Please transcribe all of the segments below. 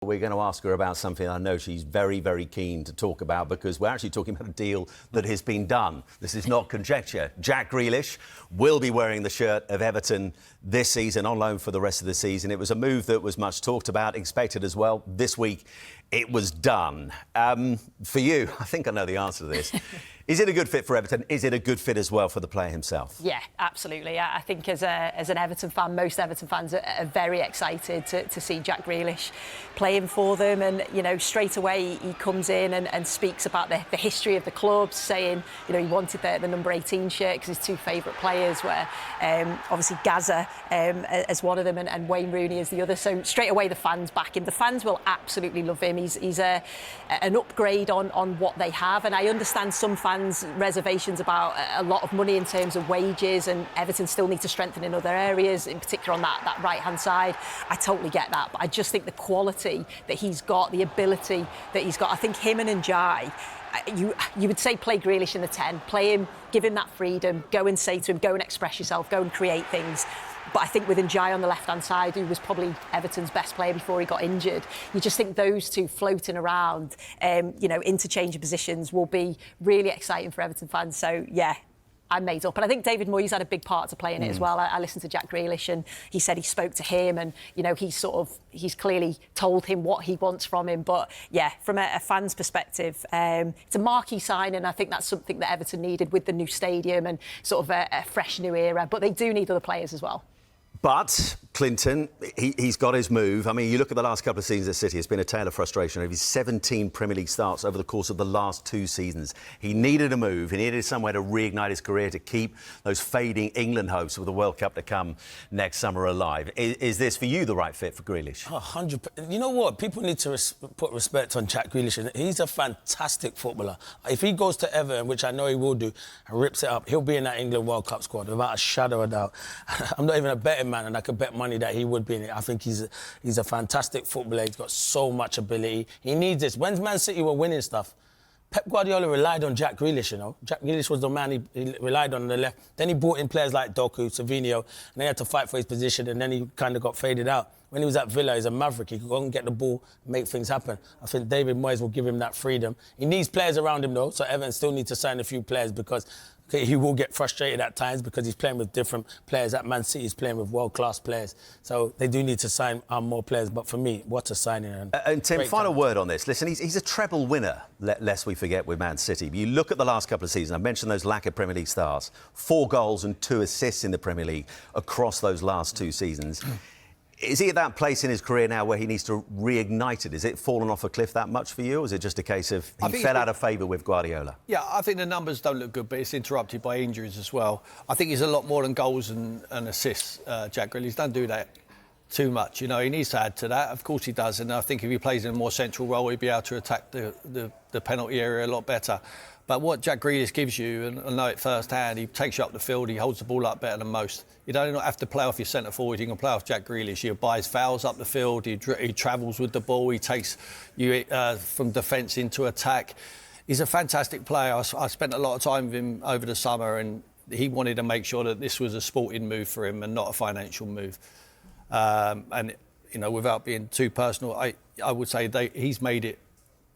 We're going to ask her about something I know she's very, very keen to talk about, because we're actually talking about a deal that has been done. This is not conjecture. Jack Grealish will be wearing the shirt of Everton this season, on loan for the rest of the season. It was a move that was much talked about, expected as well. This week, it was done. For you, I think I know the answer to this. Is it a good fit for Everton? Is it a good fit as well for the player himself? Yeah, absolutely. I think as an Everton fan, most Everton fans are very excited to see Jack Grealish playing for them. And, you know, straight away he comes in and speaks about the history of the club, saying, you know, he wanted the number 18 shirt because his two favourite players were obviously Gaza as one of them and Wayne Rooney as the other. So straight away the fans back him. The fans will absolutely love him. He's an upgrade on what they have. And I understand some fans' reservations about a lot of money in terms of wages, and Everton still need to strengthen in other areas, in particular on that right-hand side. I totally get that, but I just think the quality that he's got, the ability that he's got, I think him and Njai, you would say play Grealish in the 10, play him, give him that freedom, go and say to him, go and express yourself, go and create things. But I think with Njai on the left-hand side, who was probably Everton's best player before he got injured, you just think those two floating around, you know, interchanging positions will be really exciting for Everton fans. So, yeah, I'm made up. And I think David-Moyes had a big part to play in it as well. I listened to Jack Grealish and he said he spoke to him and, you know, he's clearly told him what he wants from him. But, yeah, from a fan's perspective, it's a marquee sign, and I think that's something that Everton needed with the new stadium and sort of a fresh new era. But they do need other players as well. But Clinton, he's got his move. I mean, you look at the last couple of seasons at City, it's been a tale of frustration over his 17 Premier League starts over the course of the last 2 seasons. He needed a move. He needed somewhere to reignite his career, to keep those fading England hopes with the World Cup to come next summer alive. Is this, for you, the right fit for Grealish? 100%. You know what? People need to put respect on Jack Grealish. He's a fantastic footballer. If he goes to Everton, which I know he will do, and rips it up, he'll be in that England World Cup squad without a shadow of doubt. I'm not even a betting man, and I could bet money that he would be in it. I think he's a fantastic footballer. He's got so much ability. He needs this. When Man City were winning stuff, Pep Guardiola relied on Jack Grealish, you know. Jack Grealish was the man he relied on the left. Then he brought in players like Doku, Savinho, and they had to fight for his position, and then he kind of got faded out. When he was at Villa, he's a maverick. He could go and get the ball, make things happen. I think David-Moyes will give him that freedom. He needs players around him, though, so Everton still need to sign a few players, because he will get frustrated at times because he's playing with different players. At Man City, he's playing with world-class players. So they do need to sign more players. But for me, what a signing. And Tim, final word on this. Listen, he's a treble winner, lest we forget, with Man City. You look at the last couple of seasons, I mentioned those lack of Premier League stars. 4 goals and 2 assists in the Premier League across those last 2 seasons. Is he at that place in his career now where he needs to reignite it? Is it fallen off a cliff that much for you, or is it just a case of he fell out of favour with Guardiola? Yeah, I think the numbers don't look good, but it's interrupted by injuries as well. I think he's a lot more than goals and assists, Jack Grealish. Don't do that too much. You know, he needs to add to that. Of course he does, and I think if he plays in a more central role, he'd be able to attack the penalty area a lot better. But what Jack Grealish gives you, and I know it firsthand, he takes you up the field, he holds the ball up better than most. You don't have to play off your centre forward, you can play off Jack Grealish. He buys fouls up the field, he travels with the ball, he takes you from defence into attack. He's a fantastic player. I spent a lot of time with him over the summer, and he wanted to make sure that this was a sporting move for him and not a financial move. And, you know, without being too personal, I would say he's made it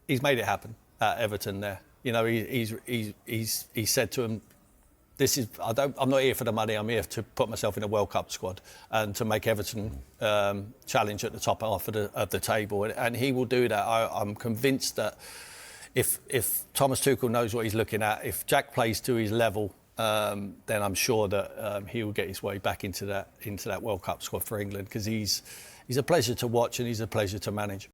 happen at Everton there. You know, he said to him, I'm not here for the money, I'm here to put myself in a World Cup squad and to make Everton challenge at the top half of the table. And he will do that. I'm convinced that if Thomas Tuchel knows what he's looking at, if Jack plays to his level, then I'm sure that he will get his way back into that World Cup squad for England, because he's a pleasure to watch and he's a pleasure to manage.